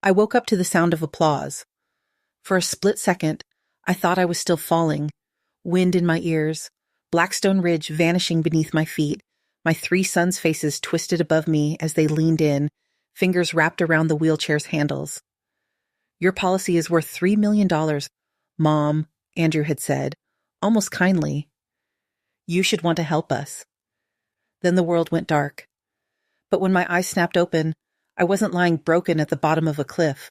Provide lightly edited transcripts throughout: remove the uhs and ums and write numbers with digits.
I woke up to the sound of applause. For a split second, I thought I was still falling, wind in my ears, Blackstone Ridge vanishing beneath my feet, my three sons' faces twisted above me as they leaned in, fingers wrapped around the wheelchair's handles. "Your policy is worth $3 million, Mom," Andrew had said, almost kindly. "You should want to help us." Then the world went dark. But when my eyes snapped open, I wasn't lying broken at the bottom of a cliff.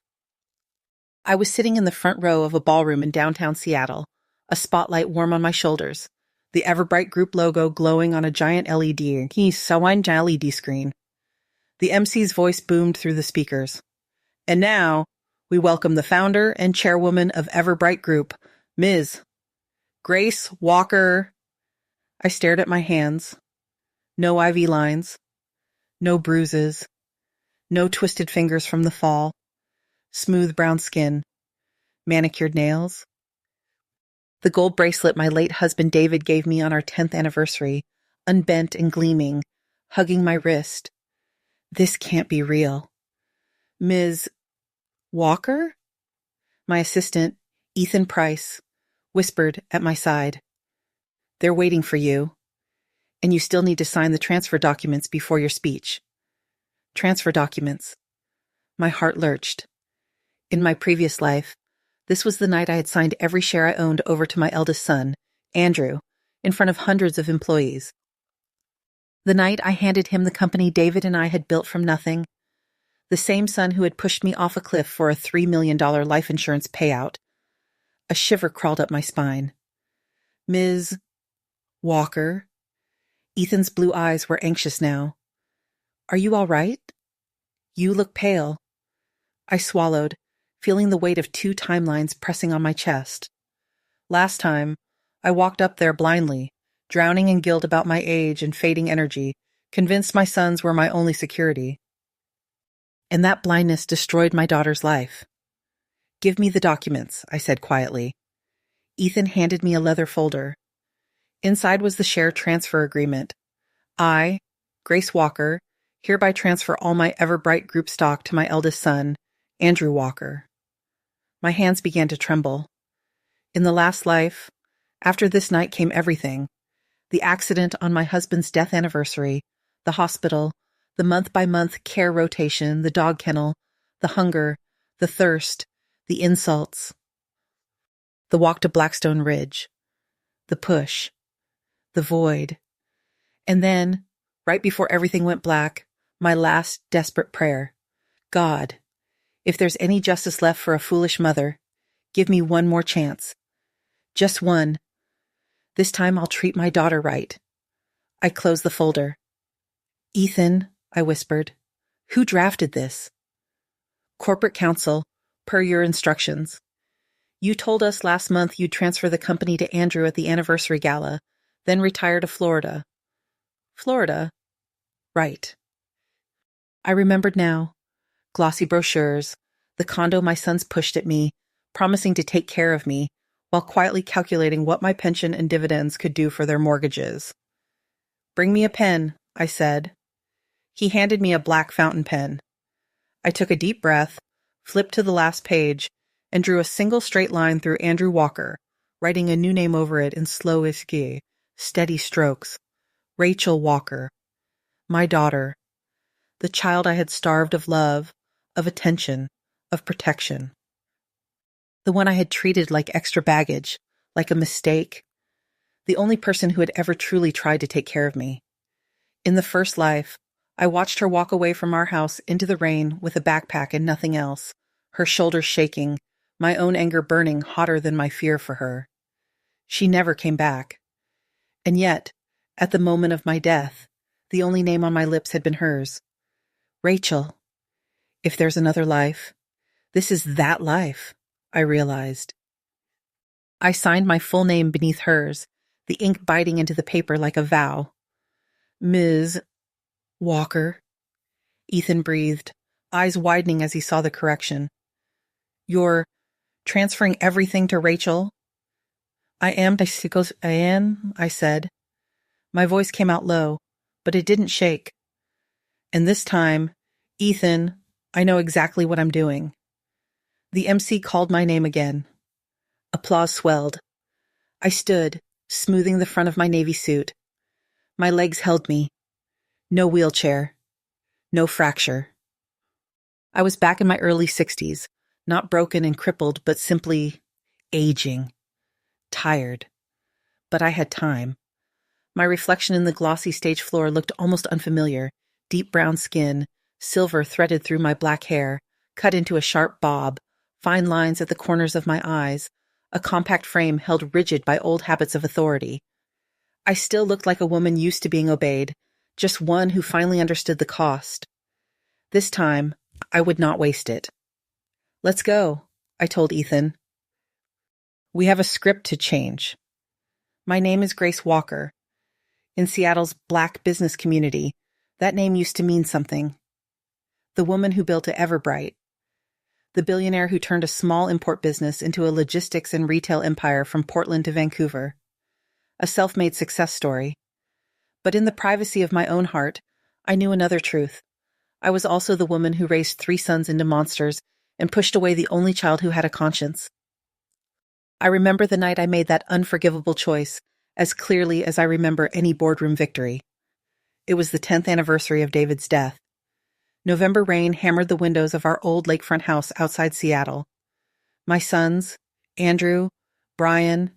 I was sitting in the front row of a ballroom in downtown Seattle, a spotlight warm on my shoulders, the Everbright Group logo glowing on a giant LED screen. The MC's voice boomed through the speakers. "And now, we welcome the founder and chairwoman of Everbright Group, Ms. Grace Walker." I stared at my hands. No IV lines. No bruises. No twisted fingers from the fall. Smooth brown skin. Manicured nails. The gold bracelet my late husband David gave me on our 10th anniversary, unbent and gleaming, hugging my wrist. This can't be real. "Ms. Walker?" My assistant, Ethan Price, whispered at my side. "They're waiting for you. And you still need to sign the transfer documents before your speech." Transfer documents. My heart lurched. In my previous life, this was the night I had signed every share I owned over to my eldest son, Andrew, in front of hundreds of employees. The night I handed him the company David and I had built from nothing. The same son who had pushed me off a cliff for a $3 million life insurance payout. A shiver crawled up my spine. "Ms. Walker?" Ethan's blue eyes were anxious now. "Are you all right? You look pale." I swallowed, feeling the weight of 2 timelines pressing on my chest. Last time, I walked up there blindly, drowning in guilt about my age and fading energy, convinced my sons were my only security. And that blindness destroyed my daughter's life. "Give me the documents," I said quietly. Ethan handed me a leather folder. Inside was the share transfer agreement. I, Grace Walker, hereby transfer all my Everbright Group stock to my eldest son, Andrew Walker. My hands began to tremble. In the last life, after this night came everything. The accident on my husband's death anniversary, the hospital, the month-by-month care rotation, the dog kennel, the hunger, the thirst, the insults. The walk to Blackstone Ridge. The push. The void. And then, right before everything went black, my last desperate prayer. "God, if there's any justice left for a foolish mother, give me one more chance. Just one. This time I'll treat my daughter right." I closed the folder. "Ethan," I whispered, "who drafted this?" "Corporate counsel, per your instructions. You told us last month you'd transfer the company to Andrew at the anniversary gala, then retire to Florida." "Florida?" "Right." I remembered now. Glossy brochures, the condo my sons pushed at me, promising to take care of me, while quietly calculating what my pension and dividends could do for their mortgages. "Bring me a pen," I said. He handed me a black fountain pen. I took a deep breath, flipped to the last page, and drew a single straight line through Andrew Walker, writing a new name over it in slow esquisse, steady strokes. Rachel Walker. My daughter. The child I had starved of love, of attention, of protection. The one I had treated like extra baggage, like a mistake. The only person who had ever truly tried to take care of me. In the first life, I watched her walk away from our house into the rain with a backpack and nothing else, her shoulders shaking, my own anger burning hotter than my fear for her. She never came back. And yet, at the moment of my death, the only name on my lips had been hers. Rachel. If there's another life, this is that life, I realized. I signed my full name beneath hers, the ink biting into the paper like a vow. "Ms. Walker," Ethan breathed, eyes widening as he saw the correction. "You're transferring everything to Rachel?" I am, I said. My voice came out low, but it didn't shake. "And this time, Ethan, I know exactly what I'm doing." The MC called my name again. Applause swelled. I stood, smoothing the front of my navy suit. My legs held me. No wheelchair. No fracture. I was back in my early 60s, not broken and crippled, but simply aging. Tired. But I had time. My reflection in the glossy stage floor looked almost unfamiliar. Deep brown skin, silver threaded through my black hair, cut into a sharp bob, fine lines at the corners of my eyes, a compact frame held rigid by old habits of authority. I still looked like a woman used to being obeyed, just one who finally understood the cost. This time, I would not waste it. "Let's go," I told Ethan. "We have a script to change. My name is Grace Walker. In Seattle's Black business community, that name used to mean something. The woman who built Everbright. The billionaire who turned a small import business into a logistics and retail empire from Portland to Vancouver. A self-made success story. But in the privacy of my own heart, I knew another truth. I was also the woman who raised 3 sons into monsters and pushed away the only child who had a conscience. I remember the night I made that unforgivable choice as clearly as I remember any boardroom victory. It was the 10th anniversary of David's death. November rain hammered the windows of our old lakefront house outside Seattle. My sons, Andrew, Brian,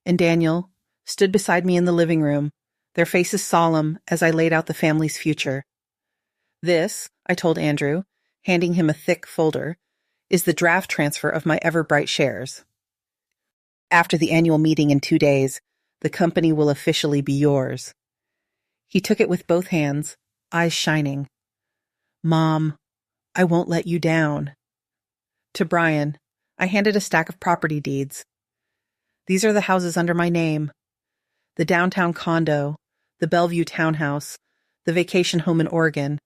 and Daniel, stood beside me in the living room, their faces solemn as I laid out the family's future. "This," I told Andrew, handing him a thick folder, "is the draft transfer of my Everbright shares. After the annual meeting in 2 days, the company will officially be yours." He took it with both hands, eyes shining. "Mom, I won't let you down." To Brian, I handed a stack of property deeds. "These are the houses under my name. The downtown condo, the Bellevue townhouse, the vacation home in Oregon.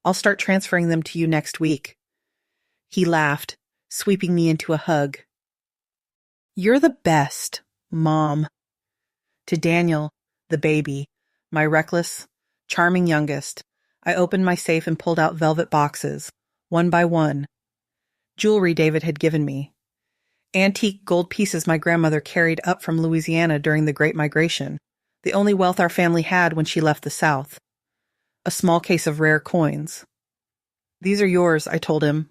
I'll start transferring them to you next week." He laughed, sweeping me into a hug. "You're the best, Mom." To Daniel, the baby, my reckless, charming youngest, I opened my safe and pulled out velvet boxes, one by one. Jewelry David had given me. Antique gold pieces my grandmother carried up from Louisiana during the Great Migration, the only wealth our family had when she left the South. A small case of rare coins. "These are yours," I told him.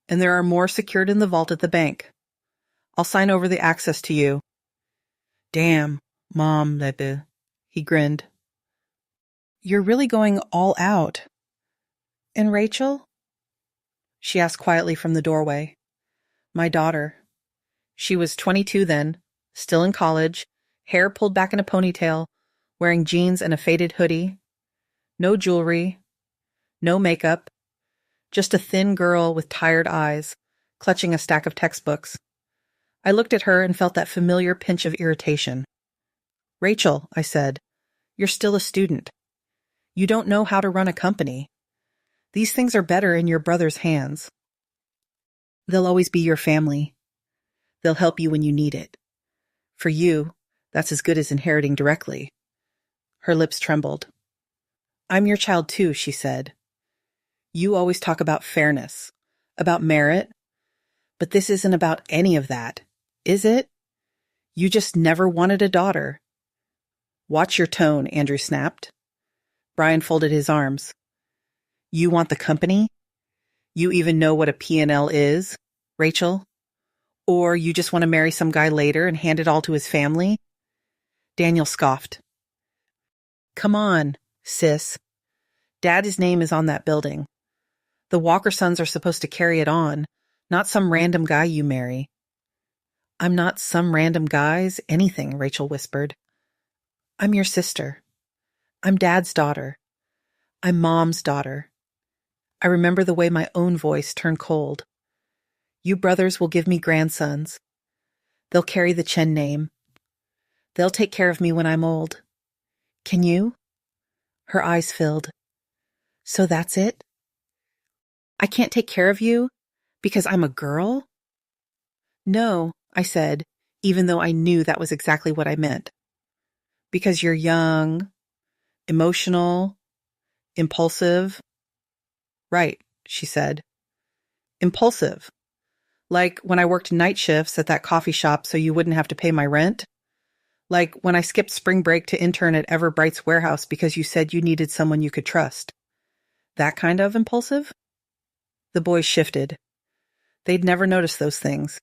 "And there are more secured in the vault at the bank. I'll sign over the access to you." "Damn, Mom, Lepe," he grinned. "You're really going all out." "And Rachel?" she asked quietly from the doorway. "My daughter." She was 22 then, still in college, hair pulled back in a ponytail, wearing jeans and a faded hoodie. No jewelry, no makeup, just a thin girl with tired eyes, clutching a stack of textbooks. I looked at her and felt that familiar pinch of irritation. "Rachel," I said, "you're still a student. You don't know how to run a company. These things are better in your brother's hands. They'll always be your family. They'll help you when you need it. For you, that's as good as inheriting directly." Her lips trembled. "I'm your child too," she said. "You always talk about fairness, about merit, but this isn't about any of that, is it? You just never wanted a daughter." "Watch your tone," Andrew snapped. Brian folded his arms. "You want the company? You even know what a P&L is, Rachel? Or you just want to marry some guy later and hand it all to his family?" Daniel scoffed. "Come on, sis. Dad's name is on that building. The Walker sons are supposed to carry it on, not some random guy you marry." "I'm not some random guy's anything," Rachel whispered. "I'm your sister. I'm Dad's daughter. I'm Mom's daughter." I remember the way my own voice turned cold. "You brothers will give me grandsons. They'll carry the Chen name. They'll take care of me when I'm old. Can you?" Her eyes filled. "So that's it? I can't take care of you because I'm a girl?" "No," I said, even though I knew that was exactly what I meant. "Because you're young, emotional, impulsive." "Right," she said. "Impulsive. Like when I worked night shifts at that coffee shop so you wouldn't have to pay my rent. Like when I skipped spring break to intern at Everbright's warehouse because you said you needed someone you could trust. That kind of impulsive? The boys shifted. They'd never noticed those things.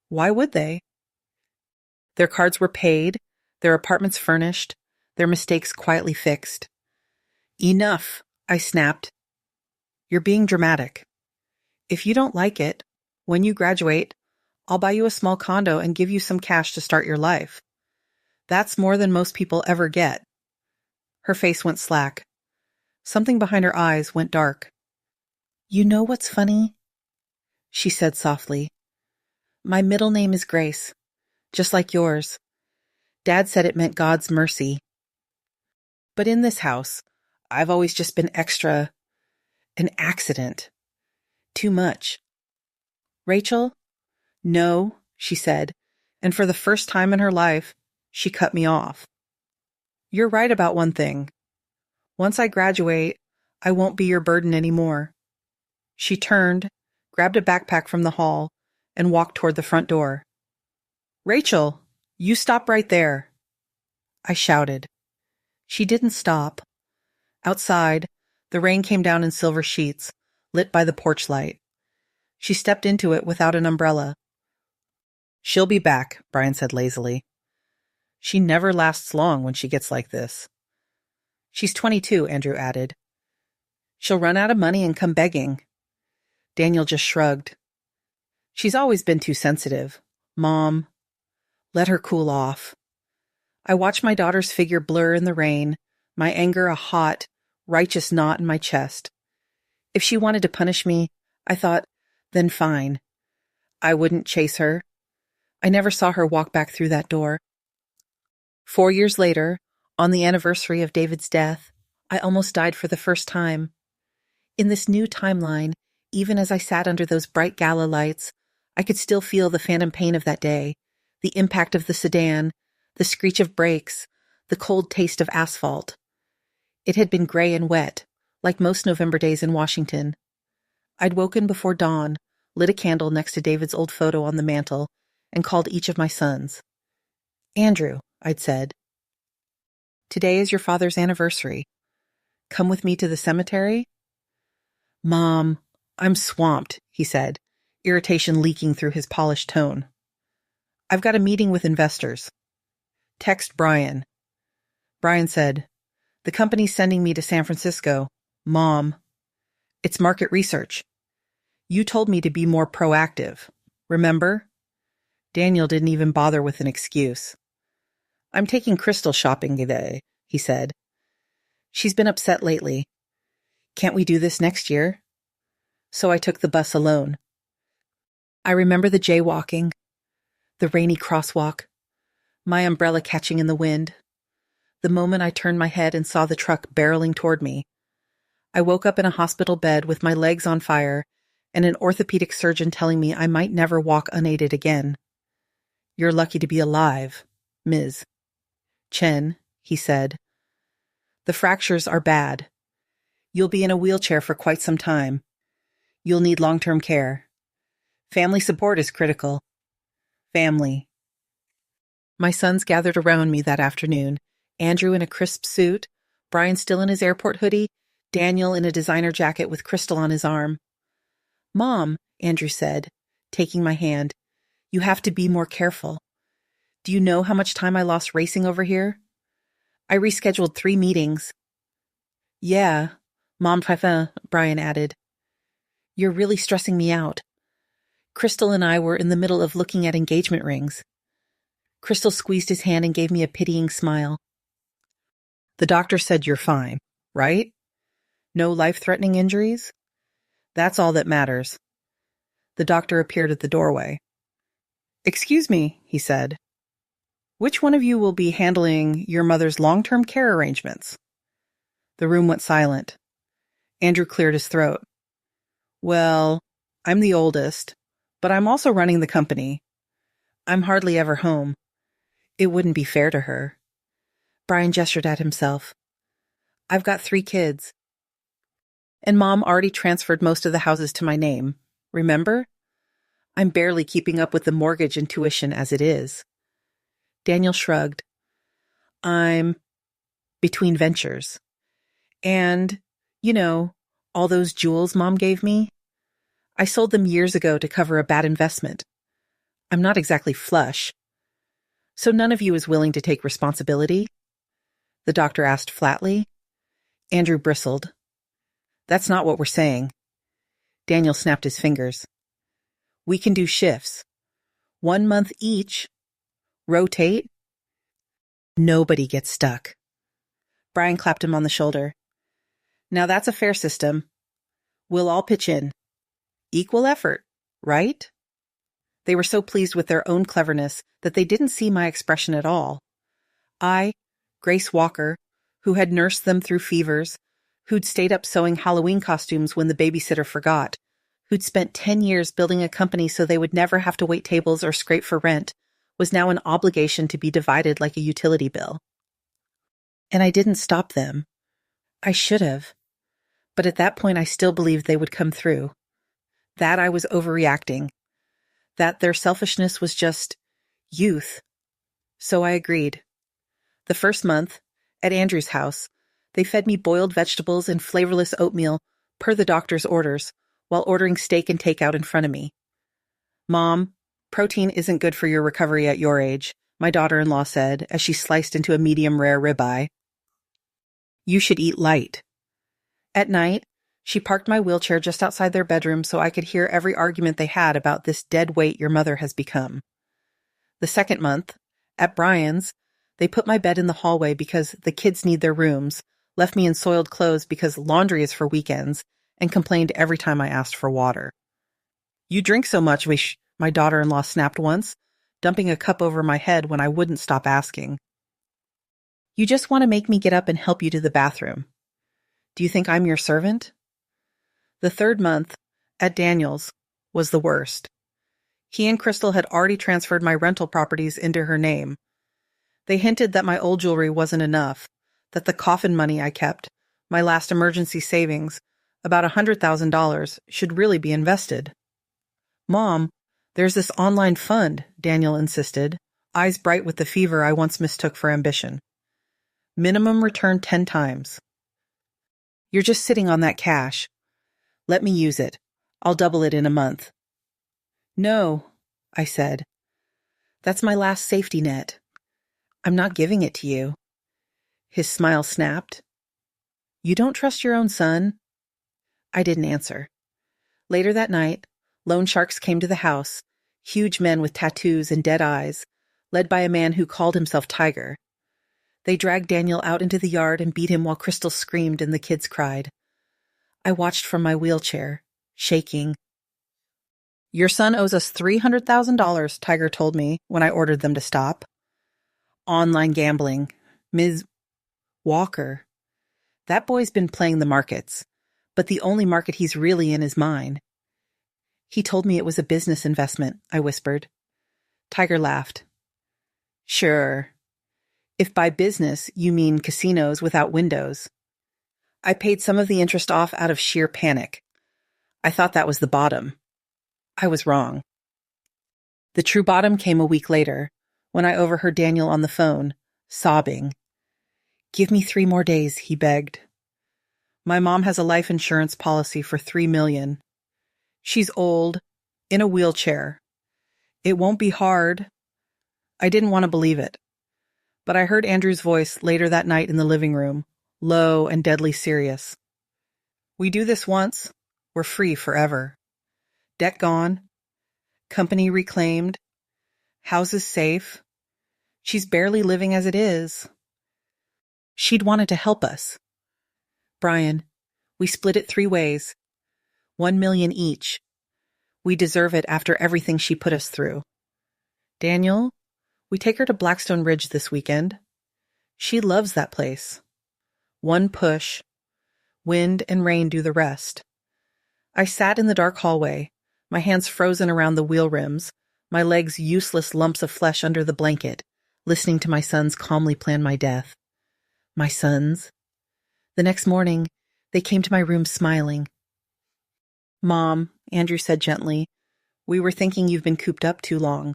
Why would they? Their cards were paid, their apartments furnished, their mistakes quietly fixed. Enough, I snapped. You're being dramatic. If you don't like it, when you graduate, I'll buy you a small condo and give you some cash to start your life. That's more than most people ever get. Her face went slack. Something behind her eyes went dark. You know what's funny? She said softly. My middle name is Grace, just like yours. Dad said it meant God's mercy. But in this house, I've always just been extra, an accident. Too much. Rachel? No, she said, and for the first time in her life, she cut me off. You're right about one thing. Once I graduate, I won't be your burden anymore. She turned, grabbed a backpack from the hall, and walked toward the front door. Rachel, you stop right there. I shouted. She didn't stop. Outside, the rain came down in silver sheets, lit by the porch light. She stepped into it without an umbrella. She'll be back, Brian said lazily. She never lasts long when she gets like this. She's 22, Andrew added. She'll run out of money and come begging. Daniel just shrugged. She's always been too sensitive. Mom, let her cool off. I watched my daughter's figure blur in the rain, my anger a hot, righteous knot in my chest. If she wanted to punish me, I thought, then fine. I wouldn't chase her. I never saw her walk back through that door. 4 years later, on the anniversary of David's death, I almost died for the first time. In this new timeline, even as I sat under those bright gala lights, I could still feel the phantom pain of that day, the impact of the sedan, the screech of brakes, the cold taste of asphalt. It had been gray and wet, like most November days in Washington. I'd woken before dawn, lit a candle next to David's old photo on the mantel, and called each of my sons. Andrew, I'd said, today is your father's anniversary. Come with me to the cemetery? Mom, I'm swamped, he said, irritation leaking through his polished tone. I've got a meeting with investors. Text Brian. Brian said, the company's sending me to San Francisco. Mom, it's market research. You told me to be more proactive. Remember? Daniel didn't even bother with an excuse. I'm taking Crystal shopping today, he said. She's been upset lately. Can't we do this next year? So I took the bus alone. I remember the jaywalking, the rainy crosswalk, my umbrella catching in the wind. The moment I turned my head and saw the truck barreling toward me, I woke up in a hospital bed with my legs on fire and an orthopedic surgeon telling me I might never walk unaided again. You're lucky to be alive, Ms. Chen, he said. The fractures are bad. You'll be in a wheelchair for quite some time. You'll need long-term care. Family support is critical. Family. My sons gathered around me that afternoon, Andrew in a crisp suit, Brian still in his airport hoodie, Daniel in a designer jacket with Crystal on his arm. Mom, Andrew said, taking my hand, you have to be more careful. Do you know how much time I lost racing over here? I rescheduled 3 meetings. Yeah, Mom préfère, Brian added. You're really stressing me out. Crystal and I were in the middle of looking at engagement rings. Crystal squeezed his hand and gave me a pitying smile. The doctor said you're fine, right? No life-threatening injuries? That's all that matters. The doctor appeared at the doorway. Excuse me, he said. Which one of you will be handling your mother's long-term care arrangements? The room went silent. Andrew cleared his throat. Well, I'm the oldest, but I'm also running the company. I'm hardly ever home. It wouldn't be fair to her. Brian gestured at himself. I've got 3 kids. And Mom already transferred most of the houses to my name. Remember? I'm barely keeping up with the mortgage and tuition as it is. Daniel shrugged. I'm between ventures. And, all those jewels Mom gave me, I sold them years ago to cover a bad investment. I'm not exactly flush. So none of you is willing to take responsibility? The doctor asked flatly. Andrew bristled. That's not what we're saying. Daniel snapped his fingers. We can do shifts. 1 month each. Rotate. Nobody gets stuck. Brian clapped him on the shoulder. Now that's a fair system. We'll all pitch in. Equal effort, right? They were so pleased with their own cleverness that they didn't see my expression at all. I, Grace Walker, who had nursed them through fevers, who'd stayed up sewing Halloween costumes when the babysitter forgot, who'd spent 10 years building a company so they would never have to wait tables or scrape for rent, was now an obligation to be divided like a utility bill. And I didn't stop them. I should have. But at that point I still believed they would come through. That I was overreacting. That their selfishness was just youth. So I agreed. The first month, at Andrew's house, they fed me boiled vegetables and flavorless oatmeal per the doctor's orders, while ordering steak and takeout in front of me. Mom, protein isn't good for your recovery at your age, my daughter-in-law said as she sliced into a medium-rare ribeye. You should eat light. At night, she parked my wheelchair just outside their bedroom so I could hear every argument they had about this dead weight your mother has become. The second month, at Brian's, they put my bed in the hallway because the kids need their rooms, left me in soiled clothes because laundry is for weekends, and complained every time I asked for water. You drink so much, my daughter-in-law snapped once, dumping a cup over my head when I wouldn't stop asking. You just want to make me get up and help you to the bathroom. Do you think I'm your servant? The third month, at Daniel's, was the worst. He and Crystal had already transferred my rental properties into her name. They hinted that my old jewelry wasn't enough, that the coffin money I kept, my last emergency savings, about $100,000, should really be invested. Mom, there's this online fund, Daniel insisted, eyes bright with the fever I once mistook for ambition. Minimum return 10 times. You're just sitting on that cash. Let me use it. I'll double it in a month. No, I said. That's my last safety net. I'm not giving it to you. His smile snapped. You don't trust your own son? I didn't answer. Later that night, loan sharks came to the house, huge men with tattoos and dead eyes, led by a man who called himself Tiger. They dragged Daniel out into the yard and beat him while Crystal screamed and the kids cried. I watched from my wheelchair, shaking. Your son owes us $300,000, Tiger told me when I ordered them to stop. Online gambling. Ms. Walker. That boy's been playing the markets, but the only market he's really in is mine. He told me it was a business investment, I whispered. Tiger laughed. Sure. If by business you mean casinos without windows. I paid some of the interest off out of sheer panic. I thought that was the bottom. I was wrong. The true bottom came a week later, when I overheard Daniel on the phone, sobbing. Give me 3 more days, he begged. My mom has a life insurance policy for $3 million. She's old, in a wheelchair. It won't be hard. I didn't want to believe it. But I heard Andrew's voice later that night in the living room, low and deadly serious. We do this once, we're free forever. Debt gone, company reclaimed, houses safe. She's barely living as it is. She'd wanted to help us. Brian, we split it 3 ways, $1 million each. We deserve it after everything she put us through. Daniel, we take her to Blackstone Ridge this weekend. She loves that place. 1 push. Wind and rain do the rest. I sat in the dark hallway, my hands frozen around the wheel rims, my legs useless lumps of flesh under the blanket, listening to my sons calmly plan my death. My sons. The next morning, they came to my room smiling. Mom, Andrew said gently, We were thinking you've been cooped up too long.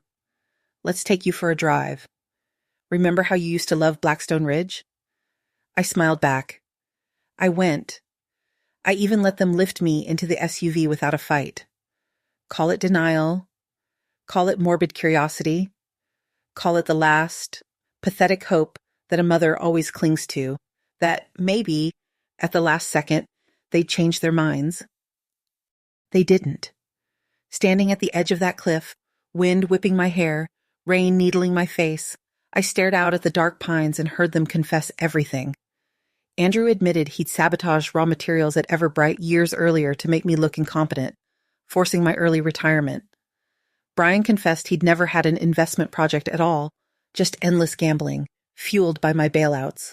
Let's take you for a drive. Remember how you used to love Blackstone Ridge? I smiled back. I went. I even let them lift me into the SUV without a fight. Call it denial. Call it morbid curiosity. Call it the last, pathetic hope that a mother always clings to, that maybe, at the last second, they'd change their minds. They didn't. Standing at the edge of that cliff, wind whipping my hair, rain needling my face, I stared out at the dark pines and heard them confess everything. Andrew admitted he'd sabotaged raw materials at Everbright years earlier to make me look incompetent, forcing my early retirement. Brian confessed he'd never had an investment project at all, just endless gambling, fueled by my bailouts.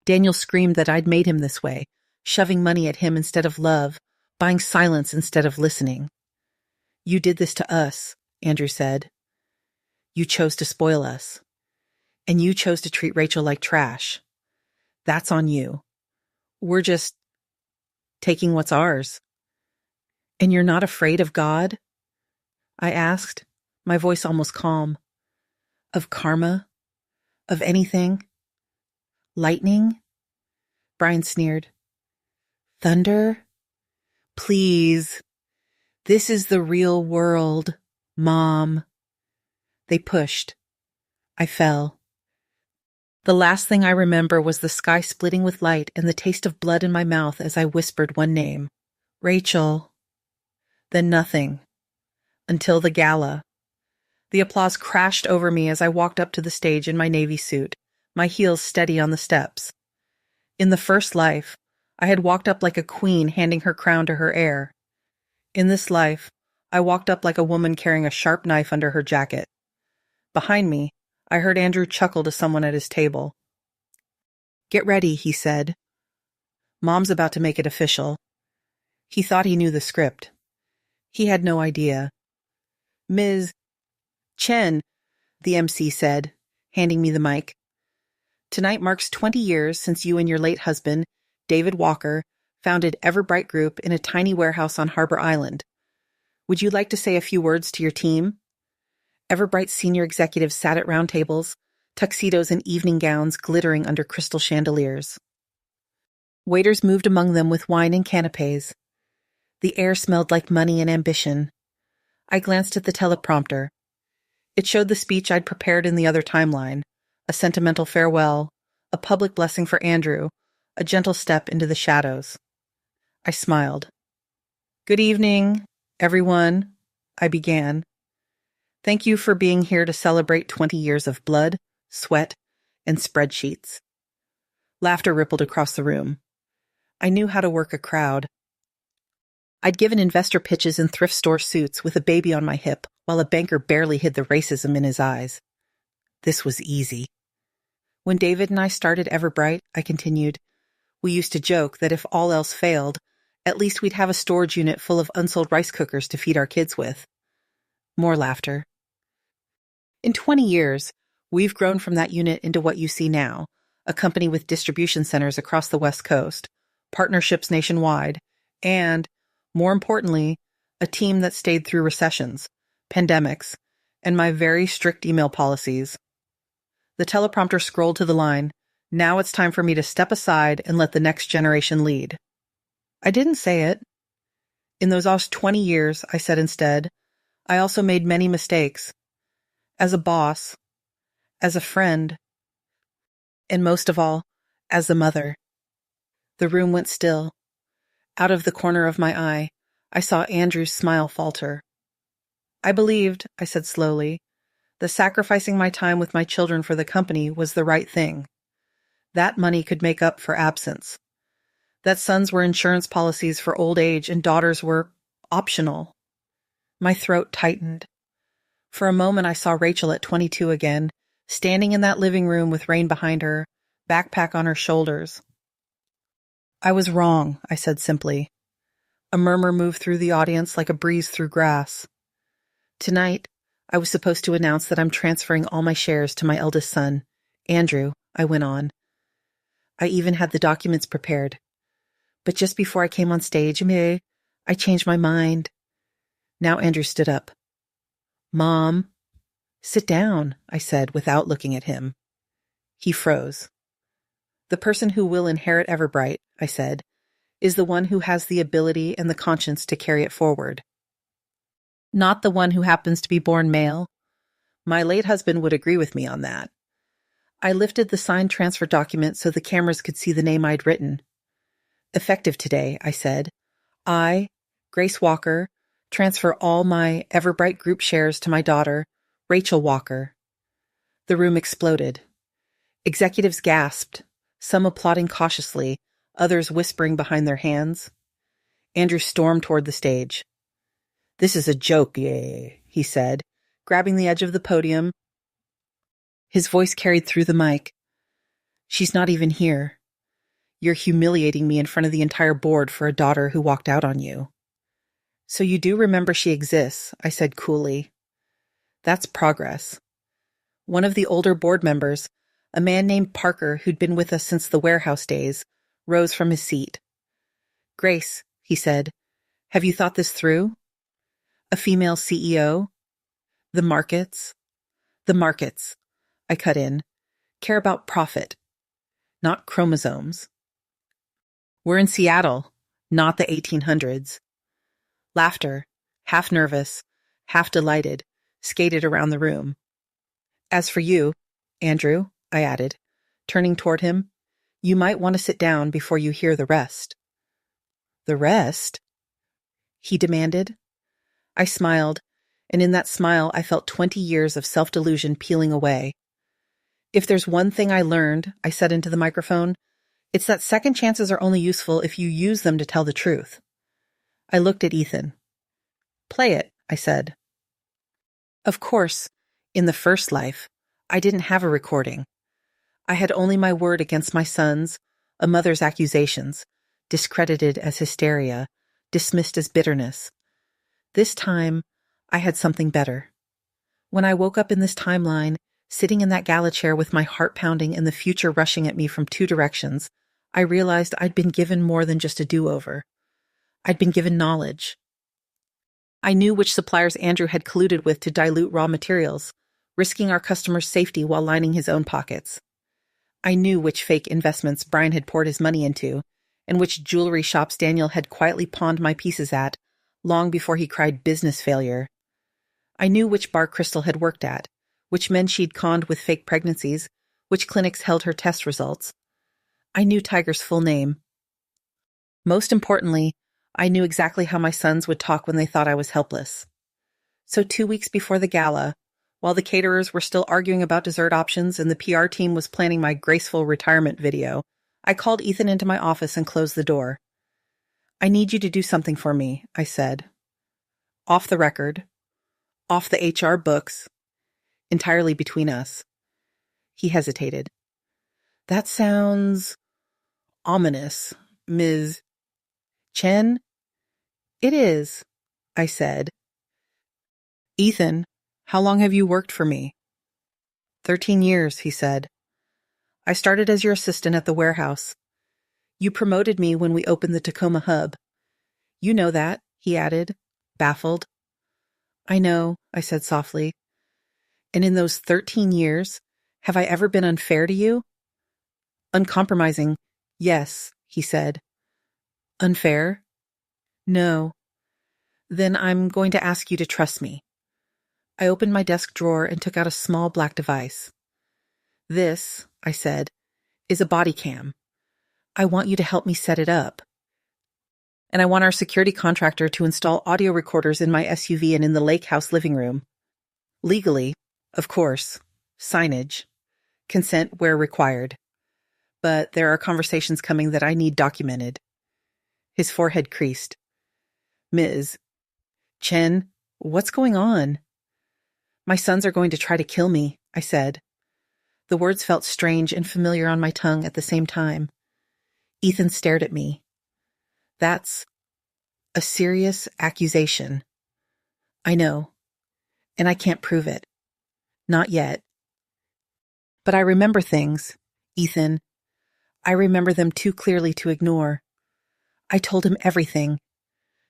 Daniel screamed that I'd made him this way, shoving money at him instead of love, buying silence instead of listening. You did this to us, Andrew said. You chose to spoil us. And you chose to treat Rachel like trash. That's on you. We're just taking what's ours. And you're not afraid of God? I asked, my voice almost calm. Of karma? Of anything? Lightning? Brian sneered. Thunder? Please. This is the real world, Mom. They pushed. I fell. The last thing I remember was the sky splitting with light and the taste of blood in my mouth as I whispered one name. Rachel. Then nothing. Until the gala. The applause crashed over me as I walked up to the stage in my navy suit, my heels steady on the steps. In the first life, I had walked up like a queen handing her crown to her heir. In this life, I walked up like a woman carrying a sharp knife under her jacket. Behind me, I heard Andrew chuckle to someone at his table. Get ready, he said. Mom's about to make it official. He thought he knew the script. He had no idea. Ms. Chen, the MC said, handing me the mic. Tonight marks 20 years since you and your late husband, David Walker, founded Everbright Group in a tiny warehouse on Harbor Island. Would you like to say a few words to your team? Everbright's senior executives sat at round tables, tuxedos and evening gowns glittering under crystal chandeliers. Waiters moved among them with wine and canapes. The air smelled like money and ambition. I glanced at the teleprompter. It showed the speech I'd prepared in the other timeline, a sentimental farewell, a public blessing for Andrew, a gentle step into the shadows. I smiled. Good evening, everyone, I began. Thank you for being here to celebrate 20 years of blood, sweat, and spreadsheets. Laughter rippled across the room. I knew how to work a crowd. I'd given investor pitches in thrift store suits with a baby on my hip, while a banker barely hid the racism in his eyes. This was easy. When David and I started Everbright, I continued, we used to joke that if all else failed, at least we'd have a storage unit full of unsold rice cookers to feed our kids with. More laughter. In 20 years, we've grown from that unit into what you see now, a company with distribution centers across the West Coast, partnerships nationwide, and, more importantly, a team that stayed through recessions, pandemics, and my very strict email policies. The teleprompter scrolled to the line, now it's time for me to step aside and let the next generation lead. I didn't say it. In those last 20 years, I said instead, I also made many mistakes. As a boss, as a friend, and most of all, as a mother. The room went still. Out of the corner of my eye, I saw Andrew's smile falter. I believed, I said slowly, that sacrificing my time with my children for the company was the right thing. That money could make up for absence. That sons were insurance policies for old age and daughters were optional. My throat tightened. For a moment I saw Rachel at 22 again, standing in that living room with rain behind her, backpack on her shoulders. I was wrong, I said simply. A murmur moved through the audience like a breeze through grass. Tonight, I was supposed to announce that I'm transferring all my shares to my eldest son, Andrew, I went on. I even had the documents prepared. But just before I came on stage, I changed my mind. Now Andrew stood up. "Mom." "Sit down," I said without looking at him. He froze. "The person who will inherit Everbright," I said, "is the one who has the ability and the conscience to carry it forward. Not the one who happens to be born male. My late husband would agree with me on that." I lifted the signed transfer document so the cameras could see the name I'd written. "Effective today," I said, "I, Grace Walker, transfer all my Everbright Group shares to my daughter, Rachel Walker." The room exploded. Executives gasped, some applauding cautiously, others whispering behind their hands. Andrew stormed toward the stage. "This is a joke, yay," he said, grabbing the edge of the podium. His voice carried through the mic. "She's not even here. You're humiliating me in front of the entire board for a daughter who walked out on you." "So you do remember she exists," I said coolly. "That's progress." One of the older board members, a man named Parker who'd been with us since the warehouse days, rose from his seat. "Grace," he said, "have you thought this through? A female CEO? The markets?" "The markets," I cut in, "care about profit, not chromosomes. We're in Seattle, not the 1800s. Laughter, half nervous, half delighted, skated around the room. "As for you, Andrew," I added, turning toward him, "you might want to sit down before you hear the rest." "The rest?" he demanded. I smiled, and in that smile I felt 20 years of self-delusion peeling away. "If there's one thing I learned," I said into the microphone, "it's that second chances are only useful if you use them to tell the truth." I looked at Ethan. "Play it," I said. Of course, in the first life, I didn't have a recording. I had only my word against my son's, a mother's accusations, discredited as hysteria, dismissed as bitterness. This time, I had something better. When I woke up in this timeline, sitting in that gala chair with my heart pounding and the future rushing at me from two directions, I realized I'd been given more than just a do-over. I'd been given knowledge. I knew which suppliers Andrew had colluded with to dilute raw materials, risking our customers' safety while lining his own pockets. I knew which fake investments Brian had poured his money into, and which jewelry shops Daniel had quietly pawned my pieces at, long before he cried business failure. I knew which bar Crystal had worked at, which men she'd conned with fake pregnancies, which clinics held her test results. I knew Tiger's full name. Most importantly, I knew exactly how my sons would talk when they thought I was helpless. So 2 weeks before the gala, while the caterers were still arguing about dessert options and the PR team was planning my graceful retirement video, I called Ethan into my office and closed the door. "I need you to do something for me," I said. "Off the record. Off the HR books. Entirely between us." He hesitated. "That sounds ominous, Ms. Chen?" "It is," I said. "Ethan, how long have you worked for me?" 13 years, he said. "I started as your assistant at the warehouse. You promoted me when we opened the Tacoma hub. You know that," he added, baffled. "I know," I said softly. "And in those 13 years, have I ever been unfair to you?" "Uncompromising, yes," he said. "Unfair?" "No." "Then I'm going to ask you to trust me." I opened my desk drawer and took out a small black device. "This," I said, "is a body cam. I want you to help me set it up. And I want our security contractor to install audio recorders in my SUV and in the lake house living room. Legally, of course, signage, consent where required. But there are conversations coming that I need documented." His forehead creased. "Ms. Chen, what's going on?" "My sons are going to try to kill me," I said. The words felt strange and familiar on my tongue at the same time. Ethan stared at me. "That's a serious accusation." "I know, and I can't prove it. Not yet. But I remember things, Ethan. I remember them too clearly to ignore. I told him everything.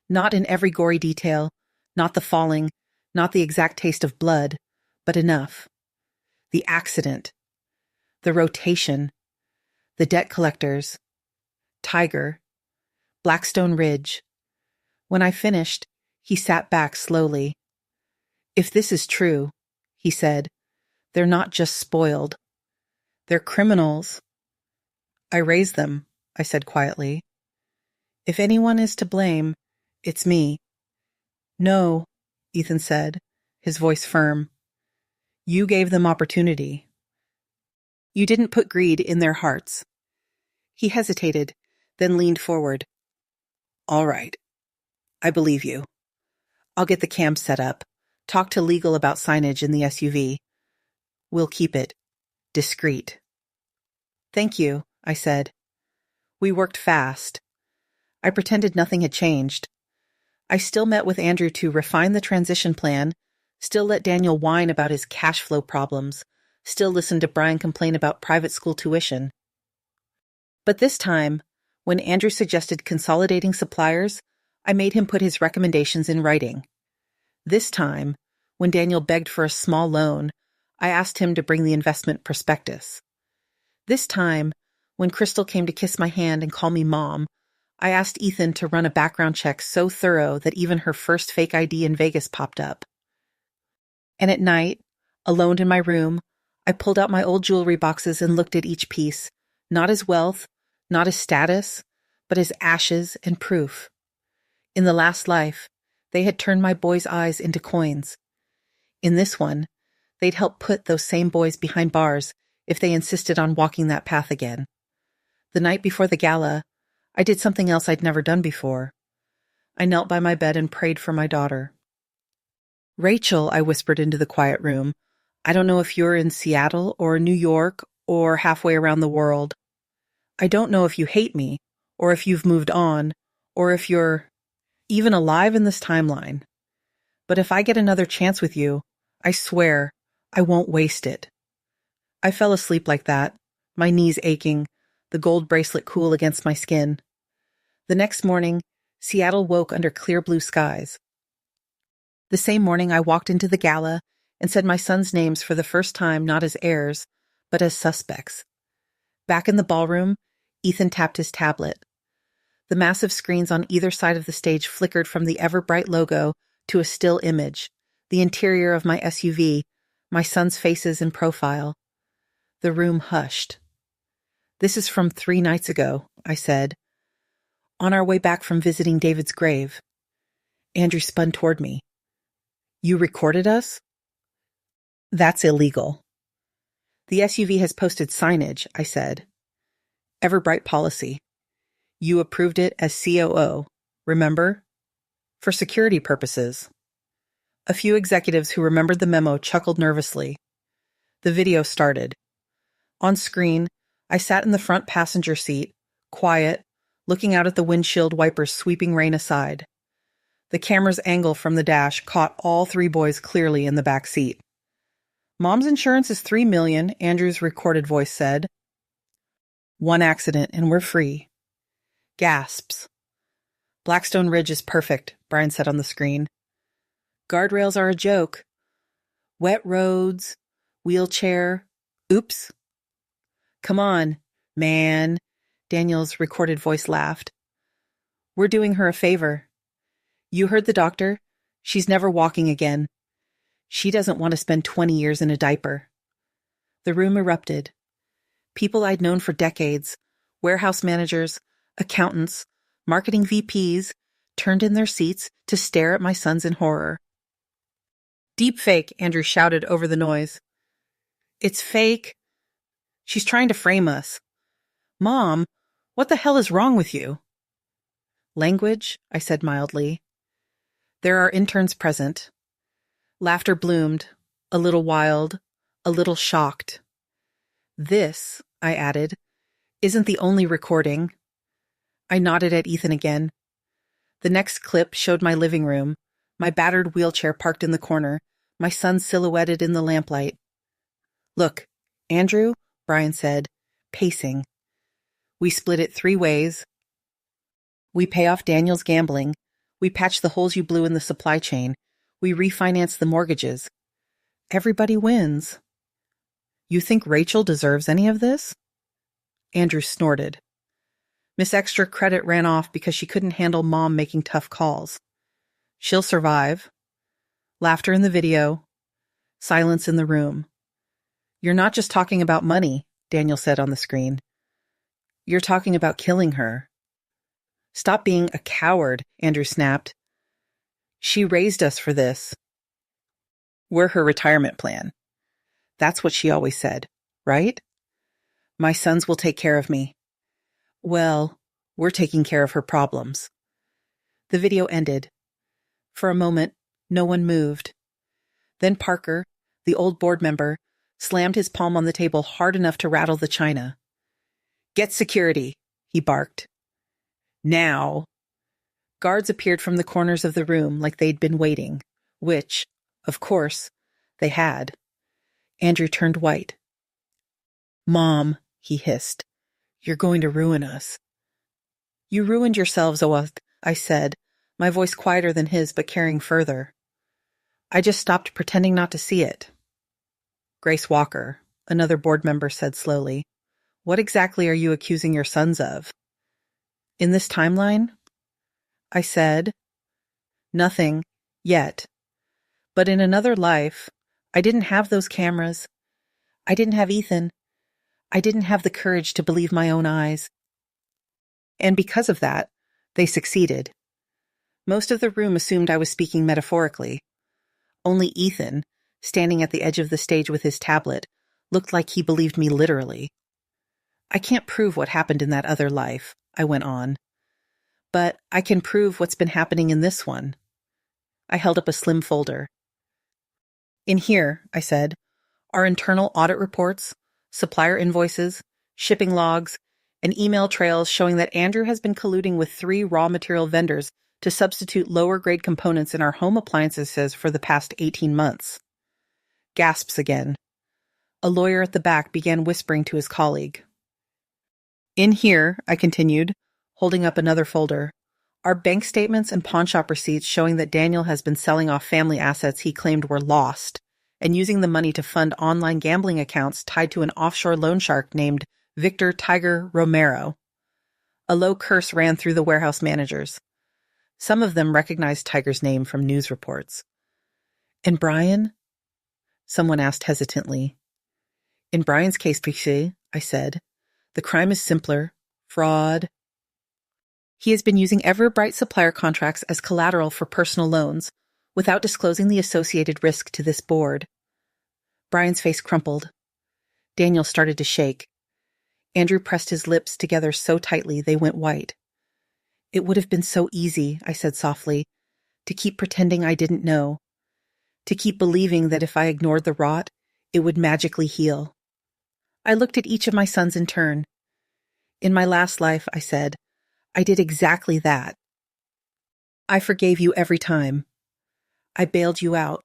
Not in every gory detail, Not the falling, not the exact taste of blood, but enough. The accident, the rotation, the debt collectors, Tiger, Blackstone Ridge. When I finished, he sat back slowly. If this is true, he said, they're not just spoiled. They're criminals. I raised them, I said quietly. If anyone is to blame, it's me. No, Ethan said, his voice firm. You gave them opportunity. You didn't put greed in their hearts. He hesitated, then leaned forward. All right. I believe you. I'll get the cam set up. Talk to legal about signage in the SUV. We'll keep it discreet. Thank you, I said. We worked fast. I pretended nothing had changed. I still met with Andrew to refine the transition plan, still let Daniel whine about his cash flow problems, still listened to Brian complain about private school tuition. But this time, when Andrew suggested consolidating suppliers, I made him put his recommendations in writing. This time, when Daniel begged for a small loan, I asked him to bring the investment prospectus. This time, when Crystal came to kiss my hand and call me Mom, I asked Ethan to run a background check so thorough that even her first fake ID in Vegas popped up. And at night, alone in my room, I pulled out my old jewelry boxes and looked at each piece, not as wealth, not as status, but as ashes and proof. In the last life, they had turned my boys' eyes into coins. In this one, they'd help put those same boys behind bars if they insisted on walking that path again. The night before the gala, I did something else I'd never done before. I knelt by my bed and prayed for my daughter. Rachel, I whispered into the quiet room, I don't know if you're in Seattle or New York or halfway around the world. I don't know if you hate me, or if you've moved on, or if you're even alive in this timeline. But if I get another chance with you, I swear, I won't waste it. I fell asleep like that, my knees aching, the gold bracelet cool against my skin. The next morning, Seattle woke under clear blue skies. The same morning, I walked into the gala and said my sons' names for the first time not as heirs, but as suspects. Back in the ballroom, Ethan tapped his tablet. The massive screens on either side of the stage flickered from the ever-bright logo to a still image, the interior of my SUV, my sons' faces in profile. The room hushed. This is from 3 nights ago, I said. On our way back from visiting David's grave. Andrew spun toward me. You recorded us? That's illegal. The SUV has posted signage, I said. Everbright policy. You approved it as COO, remember? For security purposes. A few executives who remembered the memo chuckled nervously. The video started. On screen, I sat in the front passenger seat, quiet, looking out at the windshield wipers sweeping rain aside. The camera's angle from the dash caught all 3 boys clearly in the back seat. Mom's insurance is $3 million, Andrew's recorded voice said. 1 accident and we're free. Gasps. Blackstone Ridge is perfect, Brian said on the screen. Guardrails are a joke. Wet roads, wheelchair, oops. Come on, man, Daniel's recorded voice laughed. We're doing her a favor. You heard the doctor. She's never walking again. She doesn't want to spend 20 years in a diaper. The room erupted. People I'd known for decades, warehouse managers, accountants, marketing VPs, turned in their seats to stare at my sons in horror. Deepfake, Andrew shouted over the noise. It's fake. She's trying to frame us. Mom, what the hell is wrong with you? Language, I said mildly. There are interns present. Laughter bloomed, a little wild, a little shocked. This, I added, isn't the only recording. I nodded at Ethan again. The next clip showed my living room, my battered wheelchair parked in the corner, my son silhouetted in the lamplight. Look, Andrew, Brian said, pacing. We split it 3 ways. We pay off Daniel's gambling. We patch the holes you blew in the supply chain. We refinance the mortgages. Everybody wins. You think Rachel deserves any of this? Andrew snorted. Miss Extra Credit ran off because she couldn't handle Mom making tough calls. She'll survive. Laughter in the video. Silence in the room. You're not just talking about money, Daniel said on the screen. You're talking about killing her. Stop being a coward, Andrew snapped. She raised us for this. We're her retirement plan. That's what she always said, right? My sons will take care of me. Well, we're taking care of her problems. The video ended. For a moment, no one moved. Then Parker, the old board member, slammed his palm on the table hard enough to rattle the china. Get security, he barked. Now. Guards appeared from the corners of the room like they'd been waiting, which, of course, they had. Andrew turned white. Mom, he hissed, you're going to ruin us. You ruined yourselves, Oath, I said, my voice quieter than his but carrying further. I just stopped pretending not to see it. Grace Walker, another board member said slowly, what exactly are you accusing your sons of? In this timeline? I said, nothing, yet. But in another life, I didn't have those cameras. I didn't have Ethan. I didn't have the courage to believe my own eyes. And because of that, they succeeded. Most of the room assumed I was speaking metaphorically. Only Ethan, standing at the edge of the stage with his tablet, looked like he believed me literally. I can't prove what happened in that other life, I went on. But I can prove what's been happening in this one. I held up a slim folder. In here, I said, are internal audit reports, supplier invoices, shipping logs, and email trails showing that Andrew has been colluding with 3 raw material vendors to substitute lower-grade components in our home appliances for the past 18 months. Gasps again. A lawyer at the back began whispering to his colleague. In here, I continued, holding up another folder, are bank statements and pawnshop receipts showing that Daniel has been selling off family assets he claimed were lost and using the money to fund online gambling accounts tied to an offshore loan shark named Victor Tiger Romero. A low curse ran through the warehouse managers. Some of them recognized Tiger's name from news reports. And Brian? Someone asked hesitantly. In Brian's case, Pixie, I said, the crime is simpler. Fraud. He has been using Everbright supplier contracts as collateral for personal loans, without disclosing the associated risk to this board. Brian's face crumpled. Daniel started to shake. Andrew pressed his lips together so tightly they went white. It would have been so easy, I said softly, to keep pretending I didn't know, to keep believing that if I ignored the rot, it would magically heal. I looked at each of my sons in turn. In my last life, I said, I did exactly that. I forgave you every time. I bailed you out.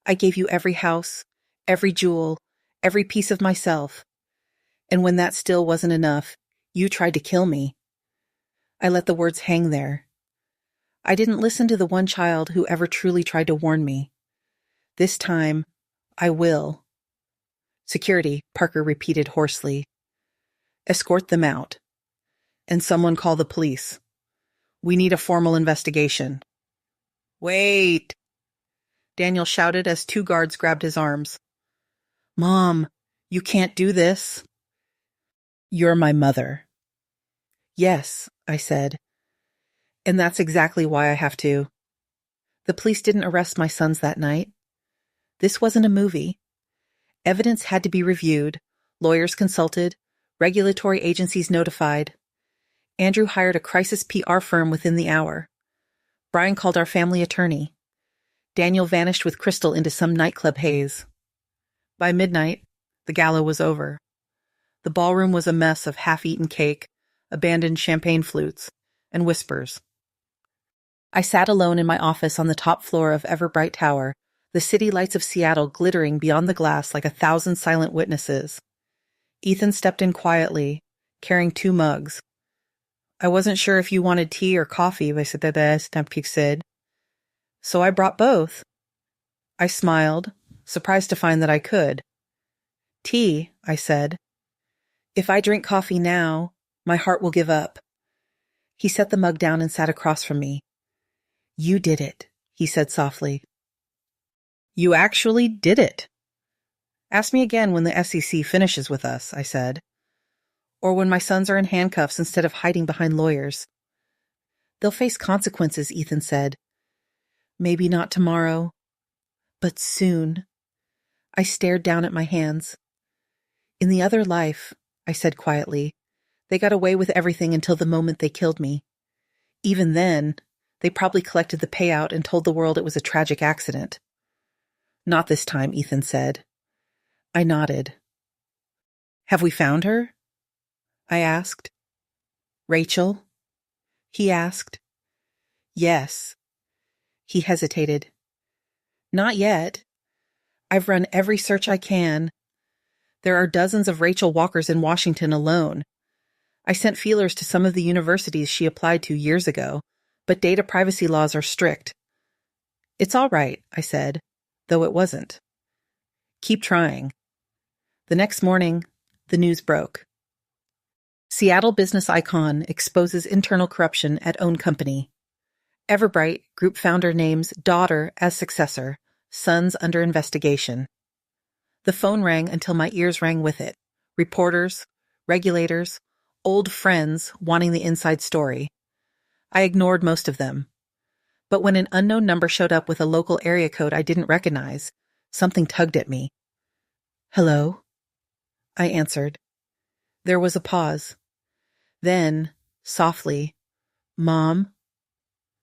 I gave you every house, every jewel, every piece of myself. And when that still wasn't enough, you tried to kill me. I let the words hang there. I didn't listen to the one child who ever truly tried to warn me. This time, I will. Security, Parker repeated hoarsely. Escort them out. And someone call the police. We need a formal investigation. Wait! Daniel shouted as 2 guards grabbed his arms. Mom, you can't do this. You're my mother. Yes, I said. And that's exactly why I have to. The police didn't arrest my sons that night. This wasn't a movie. Evidence had to be reviewed, lawyers consulted, regulatory agencies notified. Andrew hired a crisis PR firm within the hour. Brian called our family attorney. Daniel vanished with Crystal into some nightclub haze. By midnight, the gala was over. The ballroom was a mess of half-eaten cake, abandoned champagne flutes, and whispers. I sat alone in my office on the top floor of Everbright Tower, the city lights of Seattle glittering beyond the glass like 1,000 silent witnesses. Ethan stepped in quietly, carrying 2 mugs. I wasn't sure if you wanted tea or coffee, said. So I brought both. I smiled, surprised to find that I could. Tea, I said. If I drink coffee now, my heart will give up. He set the mug down and sat across from me. You did it, he said softly. You actually did it. Ask me again when the SEC finishes with us, I said. Or when my sons are in handcuffs instead of hiding behind lawyers. They'll face consequences, Ethan said. Maybe not tomorrow, but soon. I stared down at my hands. In the other life, I said quietly, they got away with everything until the moment they killed me. Even then, they probably collected the payout and told the world it was a tragic accident. Not this time, Ethan said. I nodded. Have we found her? I asked. Rachel? He asked. Yes. He hesitated. Not yet. I've run every search I can. There are dozens of Rachel Walkers in Washington alone. I sent feelers to some of the universities she applied to years ago, but data privacy laws are strict. It's all right, I said, though it wasn't. Keep trying. The next morning, the news broke. Seattle business icon exposes internal corruption at own company. Everbright group founder names daughter as successor, sons under investigation. The phone rang until my ears rang with it. Reporters, regulators, old friends wanting the inside story. I ignored most of them. But when an unknown number showed up with a local area code I didn't recognize, something tugged at me. Hello? I answered. There was a pause. Then, softly, Mom?